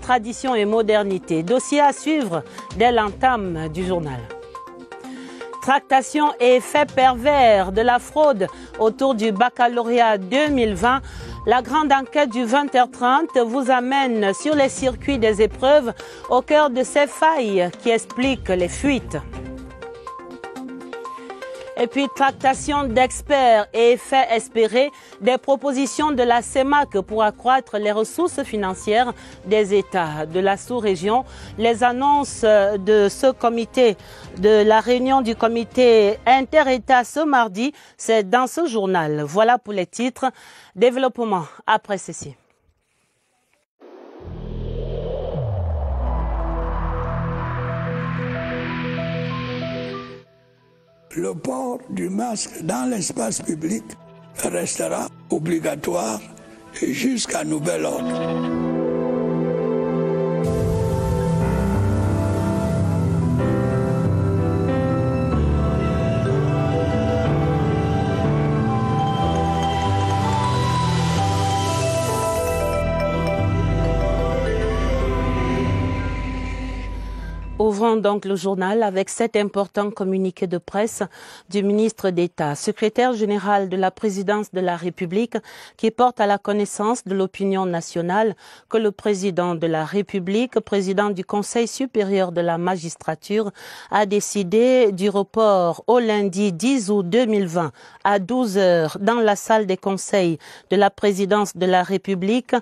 Tradition et modernité, dossier à suivre dès l'entame du journal. Tractation et effets pervers de la fraude autour du baccalauréat 2020. La grande enquête du 20h30 vous amène sur les circuits des épreuves au cœur de ces failles qui expliquent les fuites. Et puis, tractation d'experts et effets espérés, des propositions de la CEMAC pour accroître les ressources financières des États de la sous-région. Les annonces de ce comité, de la réunion du comité inter-État ce mardi, c'est dans ce journal. Voilà pour les titres. Développement après ceci. Le port du masque dans l'espace public restera obligatoire jusqu'à nouvel ordre. Ouvrons donc le journal avec cet important communiqué de presse du ministre d'État, secrétaire général de la présidence de la République, qui porte à la connaissance de l'opinion nationale que le président de la République, président du Conseil supérieur de la magistrature, a décidé du report au lundi 10 août 2020 à 12 heures dans la salle des conseils de la présidence de la République,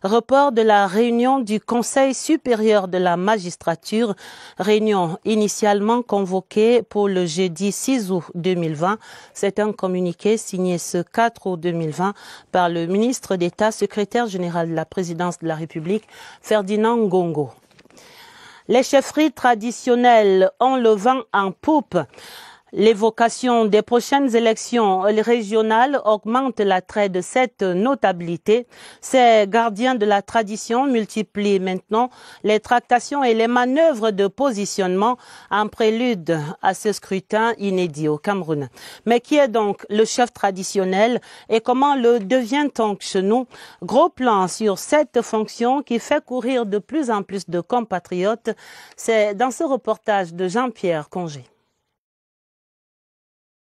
report de la réunion du Conseil supérieur de la magistrature, réunion initialement convoquée pour le jeudi 6 août 2020. C'est un communiqué signé ce 4 août 2020 par le ministre d'État, secrétaire général de la présidence de la République, Ferdinand Ngongo. Les chefferies traditionnelles ont le vent en poupe. L'évocation des prochaines élections régionales augmente l'attrait de cette notabilité. Ces gardiens de la tradition multiplient maintenant les tractations et les manœuvres de positionnement en prélude à ce scrutin inédit au Cameroun. Mais qui est donc le chef traditionnel et comment le devient-on chez nous? Gros plan sur cette fonction qui fait courir de plus en plus de compatriotes. C'est dans ce reportage de Jean-Pierre Congé.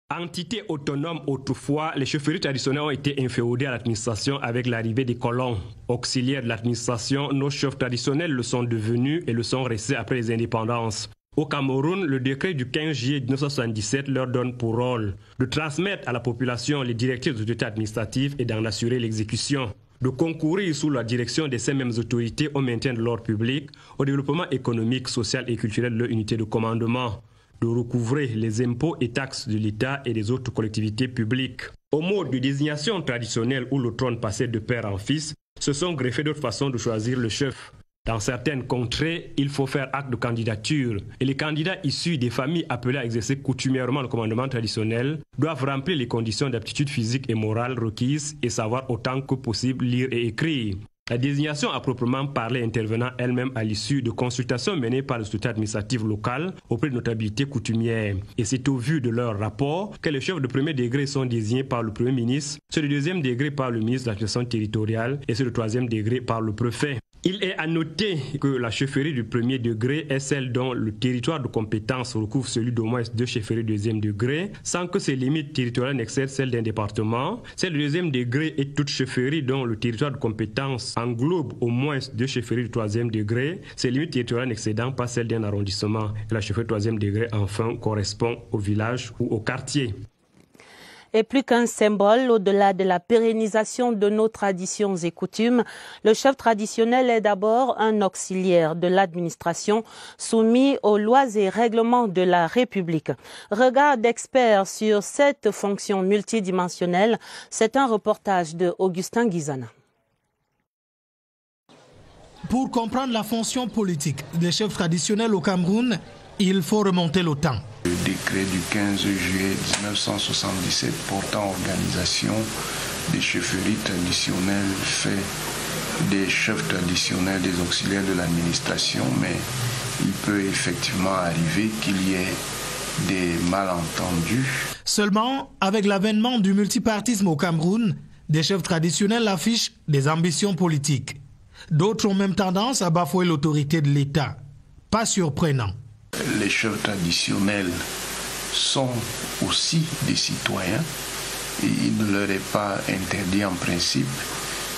Entité autonome autrefois, les chefferies traditionnelles ont été inféodées à l'administration avec l'arrivée des colons. Auxiliaires de l'administration, nos chefs traditionnels le sont devenus et le sont restés après les indépendances. Au Cameroun, le décret du 15 juillet 1977 leur donne pour rôle de transmettre à la population les directives des autorités administratives et d'en assurer l'exécution, de concourir sous la direction de ces mêmes autorités au maintien de l'ordre public, au développement économique, social et culturel de leur unité de commandement, de recouvrer les impôts et taxes de l'État et des autres collectivités publiques. Au mode de désignation traditionnelle où le trône passait de père en fils, se sont greffées d'autres façons de choisir le chef. Dans certaines contrées, il faut faire acte de candidature et les candidats issus des familles appelées à exercer coutumièrement le commandement traditionnel doivent remplir les conditions d'aptitude physique et morale requises et savoir autant que possible lire et écrire. La désignation à proprement parler intervenant elle-même à l'issue de consultations menées par l'autorité administrative locale auprès de notabilités coutumières. Et c'est au vu de leur rapport que les chefs de premier degré sont désignés par le Premier ministre, ceux de deuxième degré par le ministre de l'administration territoriale et ceux de troisième degré par le préfet. Il est à noter que la chefferie du premier degré est celle dont le territoire de compétence recouvre celui d'au moins deux chefferies de deuxième degré, sans que ses limites territoriales n'excèdent celles d'un département. Celle de deuxième degré est toute chefferie dont le territoire de compétence englobe au moins deux chefferies de troisième degré, ses limites territoriales n'excédant pas celles d'un arrondissement. Et la chefferie de troisième degré, enfin, correspond au village ou au quartier. Et plus qu'un symbole, au-delà de la pérennisation de nos traditions et coutumes, le chef traditionnel est d'abord un auxiliaire de l'administration soumis aux lois et règlements de la République. Regard d'expert sur cette fonction multidimensionnelle, c'est un reportage de Augustin Guizana. Pour comprendre la fonction politique des chefs traditionnels au Cameroun, il faut remonter le temps. Le décret du 15 juillet 1977 portant organisation des chefferies traditionnelles fait des chefs traditionnels des auxiliaires de l'administration, mais il peut effectivement arriver qu'il y ait des malentendus. Seulement, avec l'avènement du multipartisme au Cameroun, des chefs traditionnels affichent des ambitions politiques. D'autres ont même tendance à bafouer l'autorité de l'État. Pas surprenant. Les chefs traditionnels sont aussi des citoyens et il ne leur est pas interdit en principe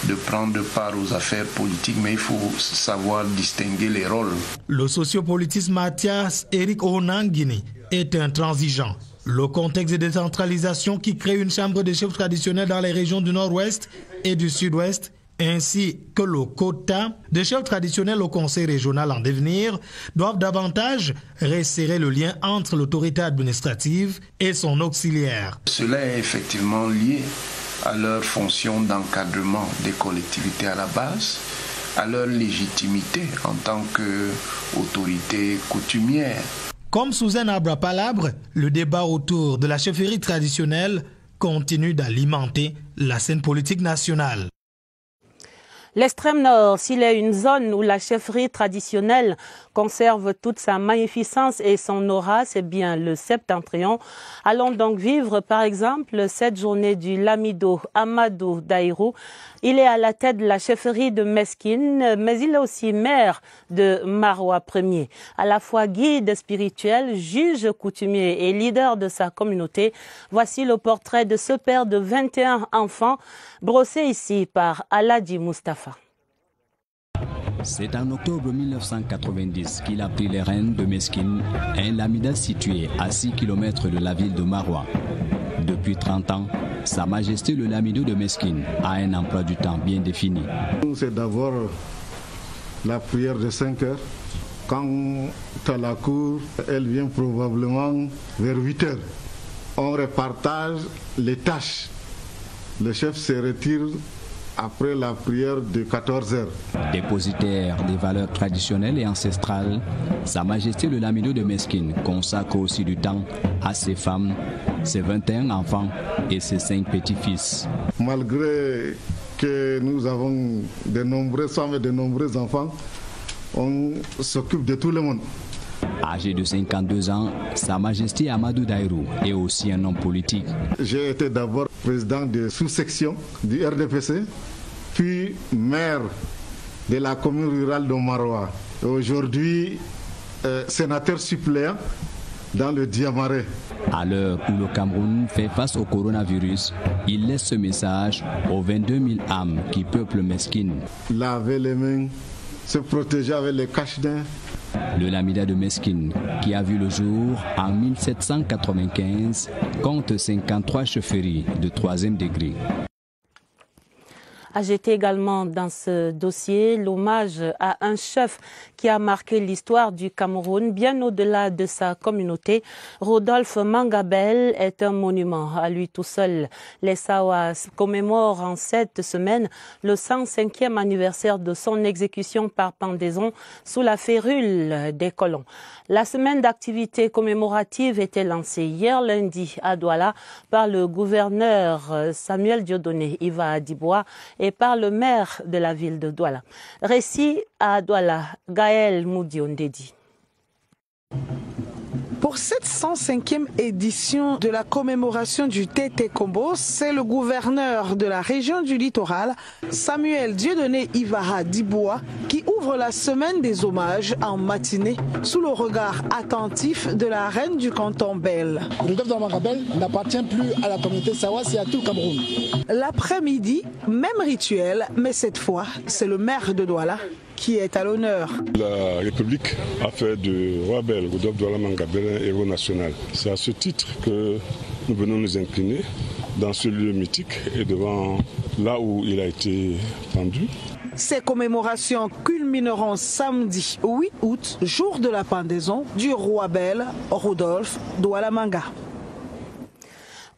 de prendre part aux affaires politiques, mais il faut savoir distinguer les rôles. Le sociopolitiste Mathias Eric Onangini est intransigeant. Le contexte de décentralisation qui crée une chambre des chefs traditionnels dans les régions du nord-ouest et du sud-ouest, ainsi que le quota des chefs traditionnels au conseil régional en devenir, doivent davantage resserrer le lien entre l'autorité administrative et son auxiliaire. Cela est effectivement lié à leur fonction d'encadrement des collectivités à la base, à leur légitimité en tant qu'autorité coutumière. Comme sous un arbre à palabres, le débat autour de la chefferie traditionnelle continue d'alimenter la scène politique nationale. L'extrême nord, s'il est une zone où la chefferie traditionnelle conserve toute sa magnificence et son aura, c'est bien le septentrion. Allons donc vivre par exemple cette journée du Lamido Amadou Daïrou. Il est à la tête de la chefferie de Meskine, mais il est aussi maire de Maroua Ier. À la fois guide spirituel, juge coutumier et leader de sa communauté, voici le portrait de ce père de 21 enfants, brossé ici par Aladi Mustafa. C'est en octobre 1990 qu'il a pris les rênes de Meskine, un lamida situé à 6 km de la ville de Maroua. Depuis 30 ans, Sa Majesté le Lamido de Meskine a un emploi du temps bien défini. C'est d'abord la prière de 5 heures. Quand à la cour, elle vient probablement vers 8 heures. On repartage les tâches. Le chef se retire après la prière de 14 heures. Dépositaire des valeurs traditionnelles et ancestrales, Sa Majesté le Lamido de Meskine consacre aussi du temps à ses femmes, ses 21 enfants et ses 5 petits-fils. Malgré que nous avons de nombreuses femmes et de nombreux enfants, on s'occupe de tout le monde. Âgé de 52 ans, Sa Majesté Amadou Daïrou est aussi un homme politique. J'ai été d'abord président de sous-section du RDPC, puis maire de la commune rurale de Maroua. Aujourd'hui, sénateur suppléant dans le Diamaré. À l'heure où le Cameroun fait face au coronavirus, il laisse ce message aux 22 000 âmes qui peuplent Meskine. Laver les mains, se protéger avec les cache-nez. Le Lamida de Meskine, qui a vu le jour en 1795, compte 53 chefferies de 3e degré. A jeté également dans ce dossier l'hommage à un chef qui a marqué l'histoire du Cameroun bien au-delà de sa communauté. Rodolphe Mangabel est un monument à lui tout seul. Les Sawas commémorent en cette semaine le 105e anniversaire de son exécution par pendaison sous la férule des colons. La semaine d'activités commémoratives était lancée hier lundi à Douala par le gouverneur Samuel Dieudonné Iva Dibois et par le maire de la ville de Douala. Récit à Douala, Gaël Moudiondedi. Pour cette 105e édition de la commémoration du Tété Kombo, c'est le gouverneur de la région du littoral, Samuel Dieudonné Ivara Dibois, qui ouvre la semaine des hommages en matinée sous le regard attentif de la reine du canton Bel. Rodolphe Mangabel n'appartient plus à la communauté Sawa, c'est à tout le Cameroun. L'après-midi, même rituel, mais cette fois, c'est le maire de Douala qui est à l'honneur. La République a fait de Roi Bel, Rodolphe Douala Mangabel, un héros national. C'est à ce titre que nous venons nous incliner dans ce lieu mythique et devant là où il a été pendu. Ces commémorations culmineront samedi 8 août, jour de la pendaison du Roi Bel, Rodolphe Douala Manga.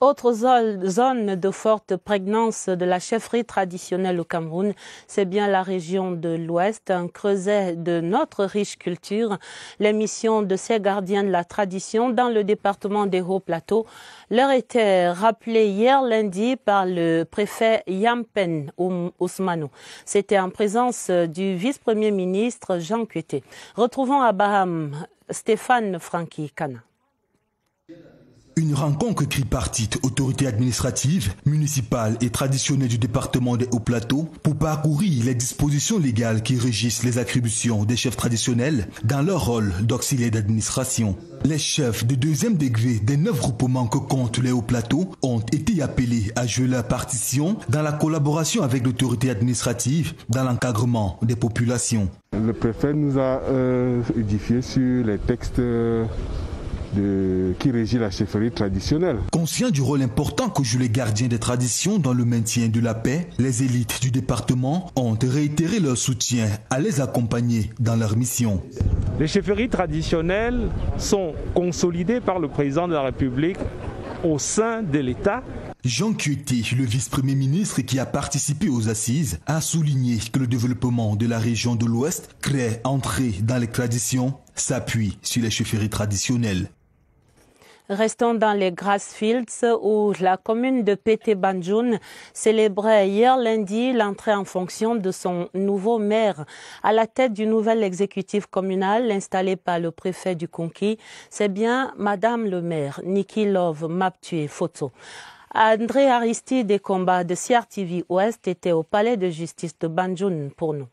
Autre zone de forte prégnance de la chefferie traditionnelle au Cameroun, c'est bien la région de l'Ouest, un creuset de notre riche culture. Les missions de ces gardiens de la tradition dans le département des Hauts-Plateaux leur étaient rappelées hier lundi par le préfet Yampen Ousmanou. C'était en présence du vice-premier ministre Jean Kueté. Retrouvons à Baham Stéphane Franky Kana. Une rencontre tripartite, autorité administrative, municipale et traditionnelle du département des Hauts-Plateaux pour parcourir les dispositions légales qui régissent les attributions des chefs traditionnels dans leur rôle d'auxiliaire d'administration. Les chefs de deuxième degré des 9 groupements que comptent les Hauts-Plateaux ont été appelés à jouer leur partition dans la collaboration avec l'autorité administrative dans l'encadrement des populations. Le préfet nous a édifié sur les textes qui régit la chefferie traditionnelle. Conscients du rôle important que jouent les gardiens des traditions dans le maintien de la paix, les élites du département ont réitéré leur soutien à les accompagner dans leur mission. Les chefferies traditionnelles sont consolidées par le président de la République au sein de l'État. Jean Kueté, le vice-premier ministre qui a participé aux assises, a souligné que le développement de la région de l'Ouest, crée entrée dans les traditions, s'appuie sur les chefferies traditionnelles. Restons dans les Grassfields où la commune de Pété Banjoun célébrait hier lundi l'entrée en fonction de son nouveau maire. À la tête du nouvel exécutif communal installé par le préfet du Konki, c'est bien Madame le maire, Niki Love Maptue Foto. André Aristide des combats de CRTV Ouest était au palais de justice de Banjoun pour nous.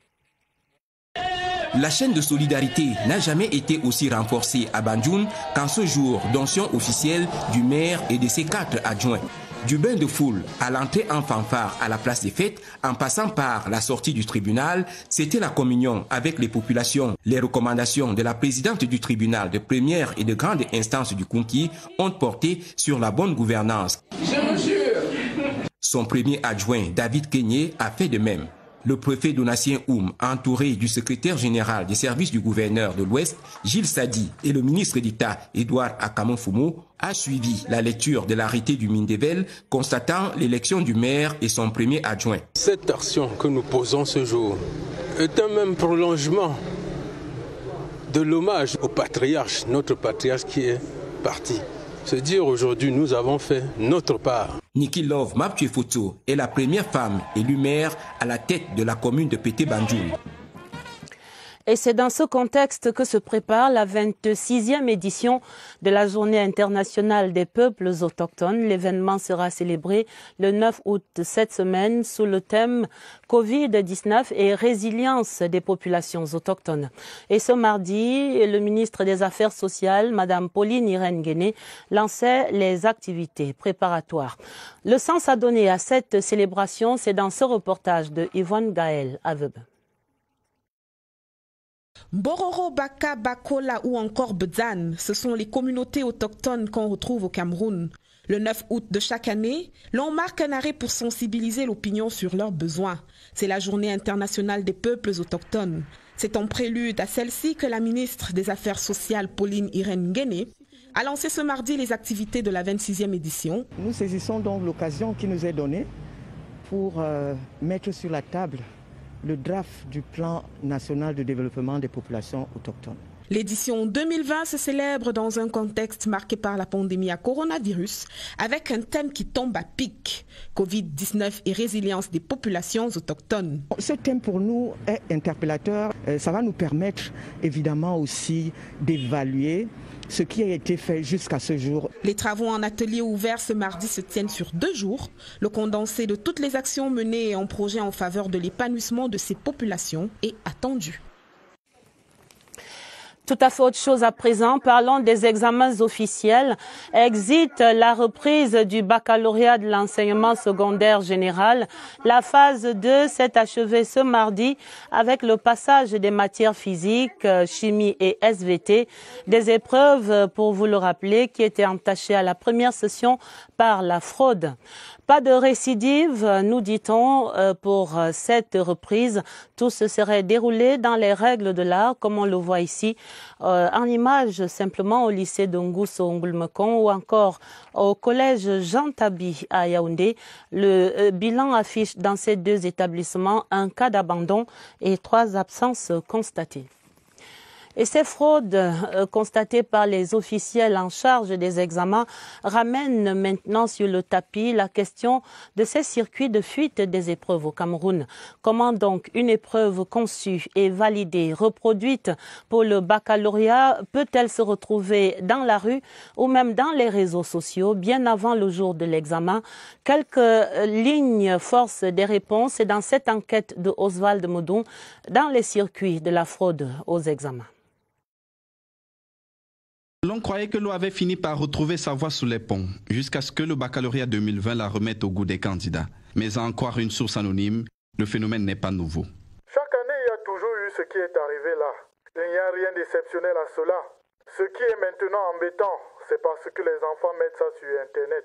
La chaîne de solidarité n'a jamais été aussi renforcée à Banjoun qu'en ce jour d'onction officielle du maire et de ses 4 adjoints. Du bain de foule à l'entrée en fanfare à la place des fêtes, en passant par la sortie du tribunal, c'était la communion avec les populations. Les recommandations de la présidente du tribunal de première et de grande instance du Konki ont porté sur la bonne gouvernance. Je vous jure. Son premier adjoint, David Kenyé, a fait de même. Le préfet Donatien Oum, entouré du secrétaire général des services du gouverneur de l'Ouest, Gilles Sadi, et le ministre d'État, Edouard Akamon-Fumo, a suivi la lecture de l'arrêté du Mindebel constatant l'élection du maire et son premier adjoint. Cette action que nous posons ce jour est un même prolongement de l'hommage au patriarche, notre patriarche qui est parti. Se dire aujourd'hui, nous avons fait notre part. Niki Love Maptue Foto est la première femme élue maire à la tête de la commune de Pété Banjoun. Et c'est dans ce contexte que se prépare la 26e édition de la Journée internationale des peuples autochtones. L'événement sera célébré le 9 août cette semaine sous le thème Covid-19 et résilience des populations autochtones. Et ce mardi, le ministre des Affaires sociales, Mme Pauline Irène Guéné, lançait les activités préparatoires. Le sens à donner à cette célébration, c'est dans ce reportage de Yvonne Gaël Aveb. Bororo, Baka, Bakola ou encore Bedzan, ce sont les communautés autochtones qu'on retrouve au Cameroun. Le 9 août de chaque année, l'on marque un arrêt pour sensibiliser l'opinion sur leurs besoins. C'est la Journée internationale des peuples autochtones. C'est en prélude à celle-ci que la ministre des Affaires sociales, Pauline Irène Guéné, a lancé ce mardi les activités de la 26e édition. Nous saisissons donc l'occasion qui nous est donnée pour mettre sur la table le draft du plan national de développement des populations autochtones. L'édition 2020 se célèbre dans un contexte marqué par la pandémie à coronavirus, avec un thème qui tombe à pic, Covid-19 et résilience des populations autochtones. Ce thème pour nous est interpellateur. Ça va nous permettre évidemment aussi d'évaluer ce qui a été fait jusqu'à ce jour. Les travaux en atelier ouvert ce mardi se tiennent sur 2 jours. Le condensé de toutes les actions menées en projet en faveur de l'épanouissement de ces populations est attendu. Tout à fait autre chose à présent. Parlons des examens officiels. Exit la reprise du baccalauréat de l'enseignement secondaire général. La phase 2 s'est achevée ce mardi avec le passage des matières physiques, chimie et SVT. Des épreuves, pour vous le rappeler, qui étaient entachées à la première session par la fraude. Pas de récidive, nous dit-on, pour cette reprise. Tout se serait déroulé dans les règles de l'art, comme on le voit ici, en image simplement au lycée de Ngousso-Ngulmekong ou encore au collège Jean Tabi à Yaoundé. Le bilan affiche dans ces 2 établissements un cas d'abandon et 3 absences constatées. Et ces fraudes constatées par les officiels en charge des examens ramènent maintenant sur le tapis la question de ces circuits de fuite des épreuves au Cameroun. Comment donc une épreuve conçue et validée, reproduite pour le baccalauréat, peut-elle se retrouver dans la rue ou même dans les réseaux sociaux bien avant le jour de l'examen? Quelques lignes forcent des réponses dans cette enquête de Oswald Moudon dans les circuits de la fraude aux examens. L'on croyait que l'eau avait fini par retrouver sa voie sous les ponts, jusqu'à ce que le baccalauréat 2020 la remette au goût des candidats. Mais à en croire une source anonyme, le phénomène n'est pas nouveau. Chaque année, il y a toujours eu ce qui est arrivé là. Il n'y a rien d'exceptionnel à cela. Ce qui est maintenant embêtant, c'est parce que les enfants mettent ça sur Internet.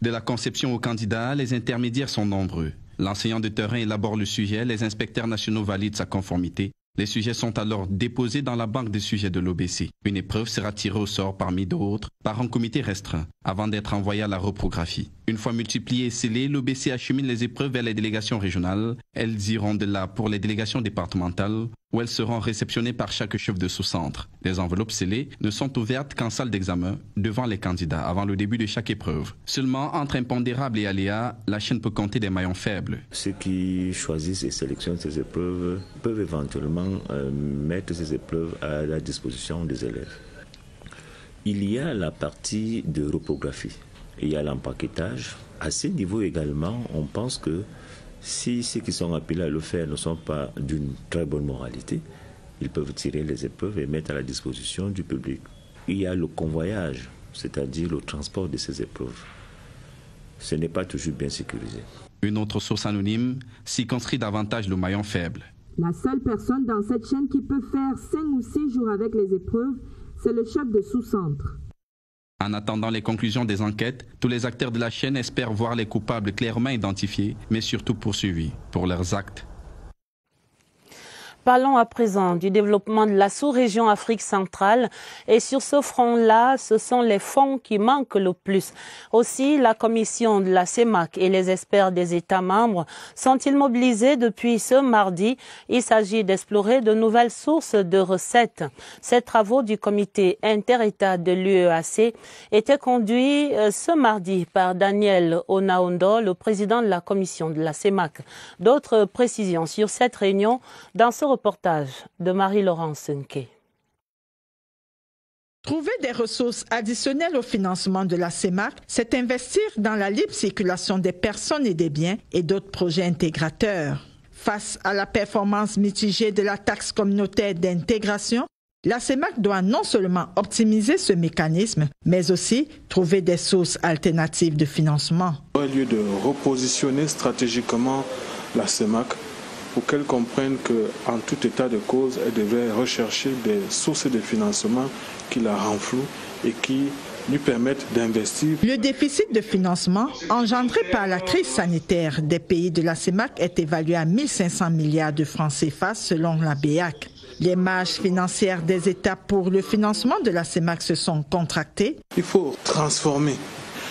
De la conception au candidat, les intermédiaires sont nombreux. L'enseignant de terrain élabore le sujet, les inspecteurs nationaux valident sa conformité. Les sujets sont alors déposés dans la banque des sujets de l'OBC. Une épreuve sera tirée au sort parmi d'autres par un comité restreint avant d'être envoyée à la reprographie. Une fois multipliées et scellées, l'OBC achemine les épreuves vers les délégations régionales. Elles iront de là pour les délégations départementales où elles seront réceptionnées par chaque chef de sous-centre. Les enveloppes scellées ne sont ouvertes qu'en salle d'examen devant les candidats avant le début de chaque épreuve. Seulement, entre impondérables et aléas, la chaîne peut compter des maillons faibles. Ceux qui choisissent et sélectionnent ces épreuves peuvent éventuellement mettre ces épreuves à la disposition des élèves. Il y a la partie de reprographie. Il y a l'empaquetage. À ce niveau également, on pense que si ceux qui sont appelés à le faire ne sont pas d'une très bonne moralité, ils peuvent tirer les épreuves et mettre à la disposition du public. Il y a le convoyage, c'est-à-dire le transport de ces épreuves. Ce n'est pas toujours bien sécurisé. Une autre source anonyme circonscrit davantage le maillon faible. La seule personne dans cette chaîne qui peut faire 5 ou 6 jours avec les épreuves, c'est le chef de sous-centre. En attendant les conclusions des enquêtes, tous les acteurs de la chaîne espèrent voir les coupables clairement identifiés, mais surtout poursuivis pour leurs actes. Parlons à présent du développement de la sous-région Afrique centrale. Et sur ce front-là, ce sont les fonds qui manquent le plus. Aussi, la commission de la CEMAC et les experts des États membres sont-ils mobilisés depuis ce mardi. Il s'agit d'explorer de nouvelles sources de recettes. Ces travaux du comité inter-État de l'UEAC étaient conduits ce mardi par Daniel Onaondo, le président de la commission de la CEMAC. D'autres précisions sur cette réunion dans ce reportage de Marie-Laurence Senke. Trouver des ressources additionnelles au financement de la CEMAC, c'est investir dans la libre circulation des personnes et des biens et d'autres projets intégrateurs. Face à la performance mitigée de la taxe communautaire d'intégration, la CEMAC doit non seulement optimiser ce mécanisme, mais aussi trouver des sources alternatives de financement. Au lieu de repositionner stratégiquement la CEMAC, pour qu'elle comprenne qu'en tout état de cause, elle devrait rechercher des sources de financement qui la renflouent et qui lui permettent d'investir. Le déficit de financement engendré par la crise sanitaire des pays de la CEMAC est évalué à 1 500 milliards de francs CFA selon la BEAC. Les marges financières des États pour le financement de la CEMAC se sont contractées. Il faut transformer.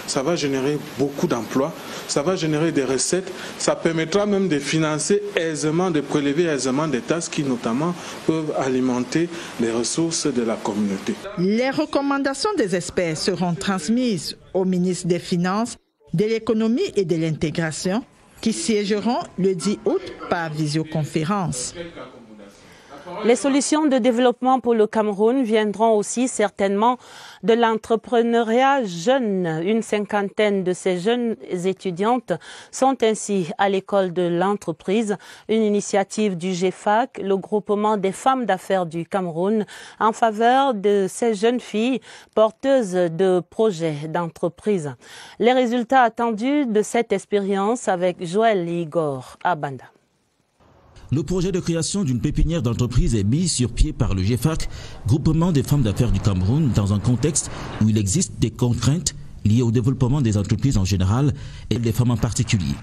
Ça va générer beaucoup d'emplois, ça va générer des recettes, ça permettra même de financer aisément, de prélever aisément des taxes qui notamment peuvent alimenter les ressources de la communauté. Les recommandations des experts seront transmises au ministre des Finances, de l'Économie et de l'Intégration qui siégeront le 10 août par visioconférence. Les solutions de développement pour le Cameroun viendront aussi certainement de l'entrepreneuriat jeune. Une cinquantaine de ces jeunes étudiantes sont ainsi à l'école de l'entreprise, une initiative du GFAC, le groupement des femmes d'affaires du Cameroun, en faveur de ces jeunes filles porteuses de projets d'entreprise. Les résultats attendus de cette expérience avec Joël Igor à Banda. Le projet de création d'une pépinière d'entreprise est mis sur pied par le GFAC, groupement des femmes d'affaires du Cameroun, dans un contexte où il existe des contraintes liées au développement des entreprises en général et des femmes en particulier.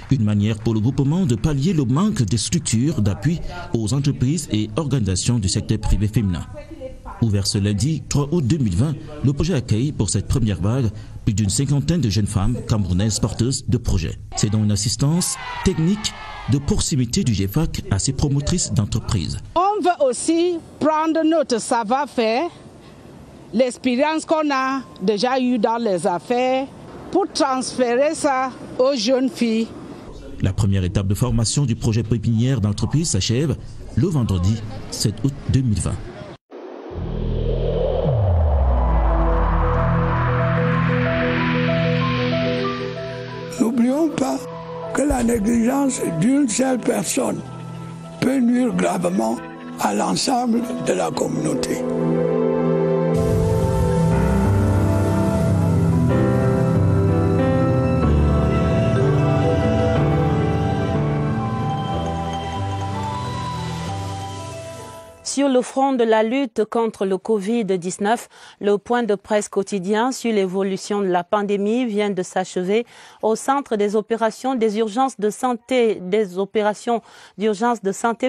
Une manière pour le groupement de pallier le manque de structures d'appui aux entreprises et organisations du secteur privé féminin. Ouvert ce lundi 3 août 2020, le projet accueille pour cette première vague plus d'une cinquantaine de jeunes femmes camerounaises porteuses de projets. C'est donc une assistance technique de proximité du GFAC à ses promotrices d'entreprises. On veut aussi prendre notre savoir-faire, l'expérience qu'on a déjà eue dans les affaires, pour transférer ça aux jeunes filles. La première étape de formation du projet pépinière d'entreprise s'achève le vendredi 7 août 2020. N'oublions pas que la négligence d'une seule personne peut nuire gravement à l'ensemble de la communauté. Sur le front de la lutte contre le Covid-19, le point de presse quotidien sur l'évolution de la pandémie vient de s'achever au centre des opérations des urgences de santé,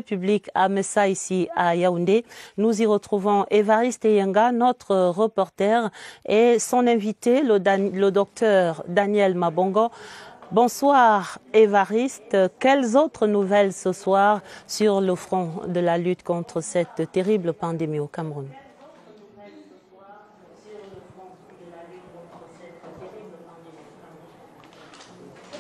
publique à Messa, ici à Yaoundé. Nous y retrouvons Évariste Eyenga, notre reporter, et son invité, le docteur Daniel Mabongo. Bonsoir Évariste, quelles autres nouvelles ce soir sur le front de la lutte contre cette terrible pandémie au Cameroun?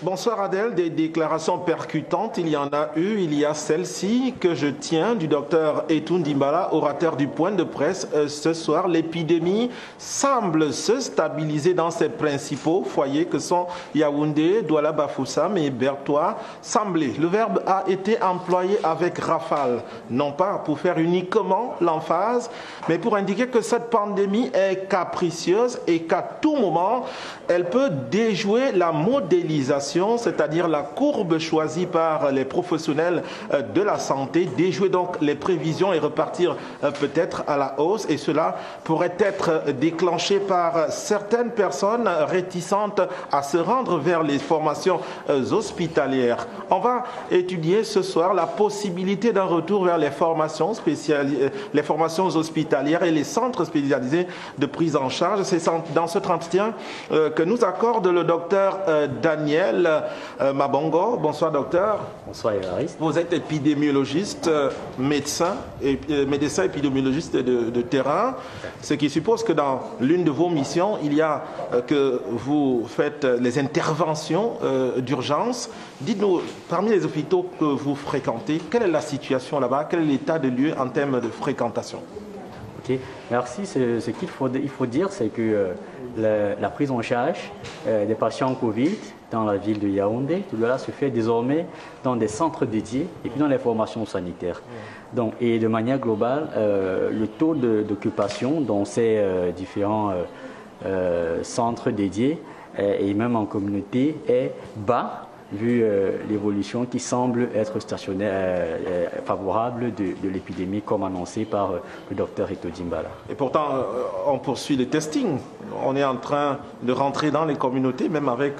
Bonsoir Adèle, des déclarations percutantes, il y en a eu, il y a celle-ci que je tiens du docteur Etoun Dimbala, orateur du point de presse. Ce soir, l'épidémie semble se stabiliser dans ses principaux foyers que sont Yaoundé, Douala Bafoussam et Bertois. Sembler, le verbe a été employé avec rafale, non pas pour faire uniquement l'emphase, mais pour indiquer que cette pandémie est capricieuse et qu'à tout moment, elle peut déjouer la modélisation, c'est-à-dire la courbe choisie par les professionnels de la santé, déjouer donc les prévisions et repartir peut-être à la hausse. Et cela pourrait être déclenché par certaines personnes réticentes à se rendre vers les formations hospitalières. On va étudier ce soir la possibilité d'un retour vers les formations hospitalières et les centres spécialisés de prise en charge. C'est dans cet entretien que nous accorde le docteur Daniel Mabongo. Bonsoir docteur. Bonsoir Évariste. Vous êtes épidémiologiste, médecin épidémiologiste de terrain, ce qui suppose que dans l'une de vos missions, il y a que vous faites les interventions d'urgence. Dites-nous, parmi les hôpitaux que vous fréquentez, quelle est la situation là-bas? Quel est l'état de lieu en termes de fréquentation? Ok, merci. Ce qu'il faut dire, c'est que la prise en charge des patients Covid dans la ville de Yaoundé, tout cela se fait désormais dans des centres dédiés et puis dans les formations sanitaires. Donc, et de manière globale, le taux d'occupation dans ces différents centres dédiés et même en communauté est bas, vu l'évolution qui semble être stationnaire, favorable de l'épidémie, comme annoncé par le docteur Etoun Dimbala. Et pourtant, on poursuit le testing. On est en train de rentrer dans les communautés, même avec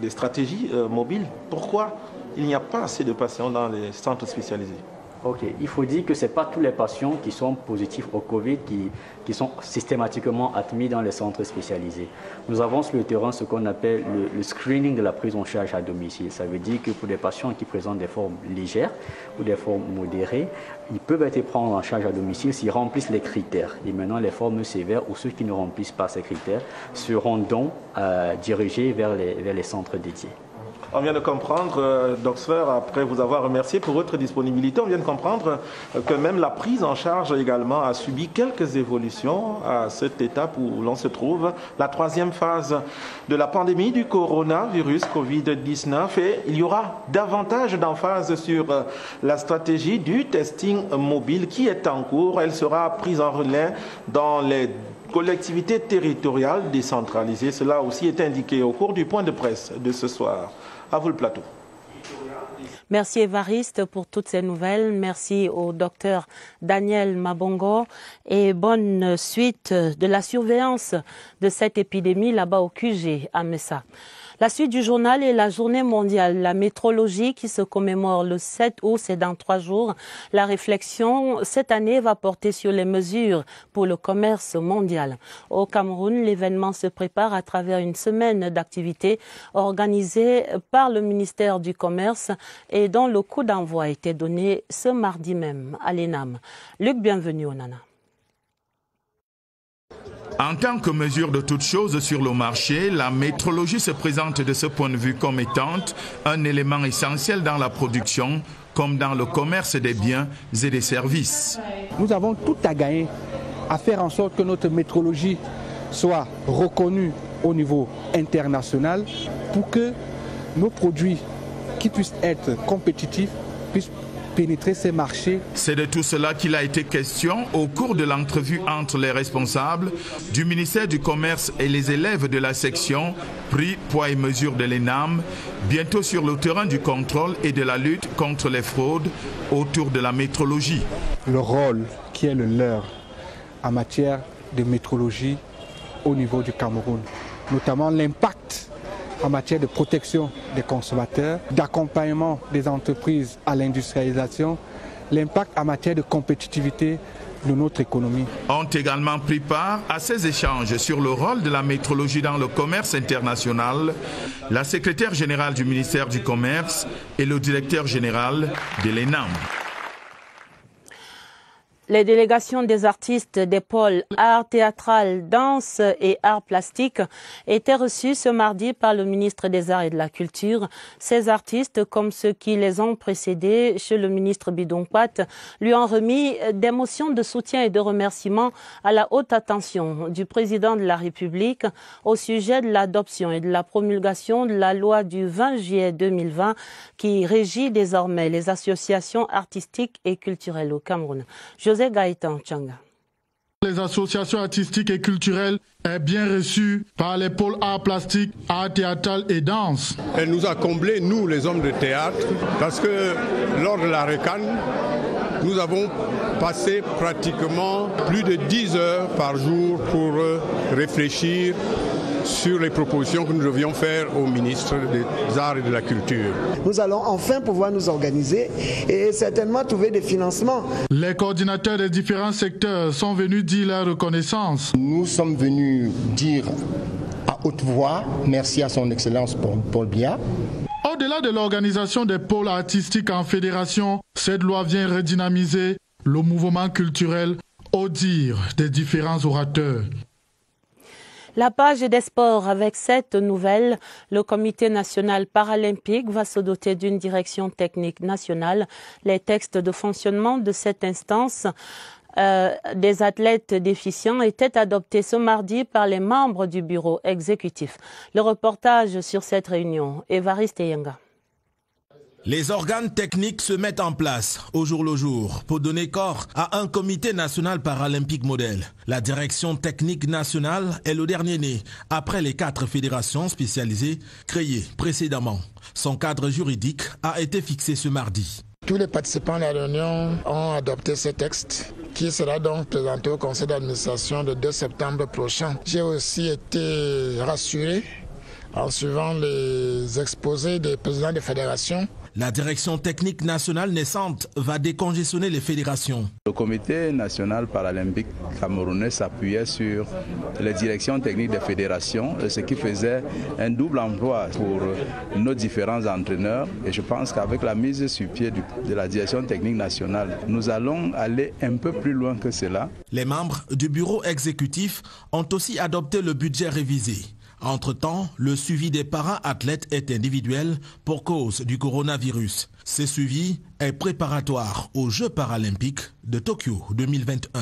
des stratégies mobiles. Pourquoi il n'y a pas assez de patients dans les centres spécialisés? Ok, il faut dire que ce n'est pas tous les patients qui sont positifs au Covid qui sont systématiquement admis dans les centres spécialisés. Nous avons sur le terrain ce qu'on appelle le screening de la prise en charge à domicile. Ça veut dire que pour des patients qui présentent des formes légères ou des formes modérées, ils peuvent être pris en charge à domicile s'ils remplissent les critères. Et maintenant, les formes sévères ou ceux qui ne remplissent pas ces critères seront donc dirigés vers les centres dédiés. On vient de comprendre, docteur, après vous avoir remercié pour votre disponibilité, on vient de comprendre que même la prise en charge également a subi quelques évolutions à cette étape où l'on se trouve. La troisième phase de la pandémie du coronavirus Covid-19 et il y aura davantage d'emphase sur la stratégie du testing mobile qui est en cours. Elle sera prise en relais dans les collectivités territoriales décentralisées. Cela aussi est indiqué au cours du point de presse de ce soir. À vous le plateau. Merci Évariste pour toutes ces nouvelles. Merci au docteur Daniel Mabongo et bonne suite de la surveillance de cette épidémie là-bas au QG à Messa. La suite du journal est la journée mondiale, la métrologie qui se commémore le 7 août, c'est dans 3 jours. La réflexion cette année va porter sur les mesures pour le commerce mondial. Au Cameroun, l'événement se prépare à travers une semaine d'activités organisée par le ministère du Commerce et dont le coup d'envoi a été donné ce mardi même à l'ENAM. Luc, bienvenue au Nana. En tant que mesure de toute chose sur le marché, la métrologie se présente de ce point de vue comme étant un élément essentiel dans la production, comme dans le commerce des biens et des services. Nous avons tout à gagner à faire en sorte que notre métrologie soit reconnue au niveau international pour que nos produits qui puissent être compétitifs puissent pénétrer ces marchés. C'est de tout cela qu'il a été question au cours de l'entrevue entre les responsables du ministère du Commerce et les élèves de la section Prix, poids et mesures de l'ENAM, bientôt sur le terrain du contrôle et de la lutte contre les fraudes autour de la métrologie. Le rôle qui est le leur en matière de métrologie au niveau du Cameroun, notamment l'impact en matière de protection des consommateurs, d'accompagnement des entreprises à l'industrialisation, l'impact en matière de compétitivité de notre économie. Ont également pris part à ces échanges sur le rôle de la métrologie dans le commerce international, la secrétaire générale du ministère du Commerce et le directeur général de l'ENAM. Les délégations des artistes des pôles art théâtral, danse et arts plastiques étaient reçues ce mardi par le ministre des Arts et de la Culture. Ces artistes, comme ceux qui les ont précédés chez le ministre Bidonkwat, lui ont remis des motions de soutien et de remerciement à la haute attention du président de la République au sujet de l'adoption et de la promulgation de la loi du 20 juillet 2020 qui régit désormais les associations artistiques et culturelles au Cameroun. Les associations artistiques et culturelles est bien reçue par les pôles art plastique, art théâtral et danse. Elle nous a comblés, nous les hommes de théâtre, parce que lors de la RECAN, nous avons passé pratiquement plus de 10 heures par jour pour réfléchir sur les propositions que nous devions faire au ministre des Arts et de la Culture. Nous allons enfin pouvoir nous organiser et certainement trouver des financements. Les coordinateurs des différents secteurs sont venus dire leur reconnaissance. Nous sommes venus dire à haute voix merci à son Excellence Paul Biya. Au-delà de l'organisation des pôles artistiques en fédération, cette loi vient redynamiser le mouvement culturel au dire des différents orateurs. La page des sports avec cette nouvelle, le comité national paralympique va se doter d'une direction technique nationale. Les textes de fonctionnement de cette instance des athlètes déficients étaient adoptés ce mardi par les membres du bureau exécutif. Le reportage sur cette réunion, Évariste Yenga. Les organes techniques se mettent en place au jour le jour pour donner corps à un comité national paralympique modèle. La direction technique nationale est le dernier né après les 4 fédérations spécialisées créées précédemment. Son cadre juridique a été fixé ce mardi. Tous les participants à la réunion ont adopté ce texte qui sera donc présenté au conseil d'administration le 2 septembre prochain. J'ai aussi été rassuré en suivant les exposés des présidents des fédérations. La direction technique nationale naissante va décongestionner les fédérations. Le comité national paralympique camerounais s'appuyait sur les directions techniques des fédérations, ce qui faisait un double emploi pour nos différents entraîneurs. Et je pense qu'avec la mise sur pied de la direction technique nationale, nous allons aller un peu plus loin que cela. Les membres du bureau exécutif ont aussi adopté le budget révisé. Entre-temps, le suivi des para-athlètes est individuel pour cause du coronavirus. Ce suivi est préparatoire aux Jeux paralympiques de Tokyo 2021.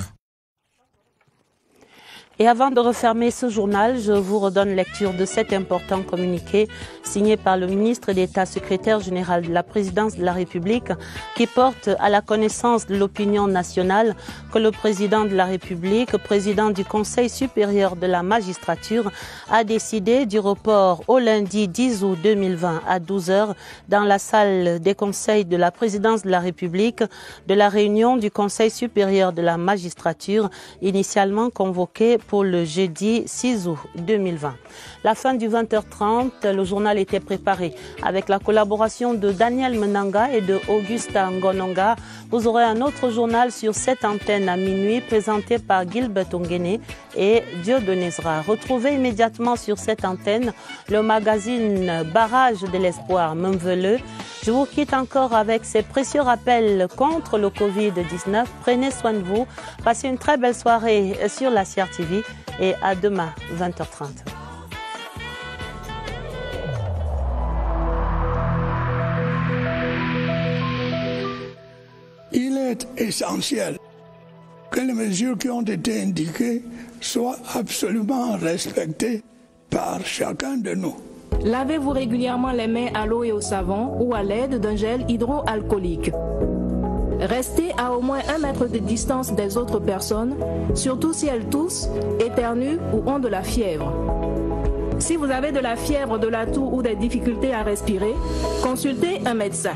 Et avant de refermer ce journal, je vous redonne lecture de cet important communiqué signé par le ministre d'État, secrétaire général de la présidence de la République, qui porte à la connaissance de l'opinion nationale que le président de la République, président du Conseil supérieur de la magistrature, a décidé du report au lundi 10 août 2020 à 12h dans la salle des conseils de la présidence de la République de la réunion du Conseil supérieur de la magistrature, initialement convoquée pour le jeudi 6 août 2020. La fin du 20h30, le journal était préparé avec la collaboration de Daniel Menanga et de Augusta Ngononga. Vous aurez un autre journal sur cette antenne à minuit présenté par Gilbert Ongene et Dieudonné Zra. Retrouvez immédiatement sur cette antenne le magazine Barrage de l'espoir Memveleux. Je vous quitte encore avec ces précieux rappels contre le Covid-19. Prenez soin de vous. Passez une très belle soirée sur la CR TV et à demain 20h30. Il est essentiel que les mesures qui ont été indiquées soient absolument respectées par chacun de nous. Lavez-vous régulièrement les mains à l'eau et au savon ou à l'aide d'un gel hydroalcoolique. Restez à au moins 1 mètre de distance des autres personnes, surtout si elles toussent, éternuent ou ont de la fièvre. Si vous avez de la fièvre, de la toux ou des difficultés à respirer, consultez un médecin.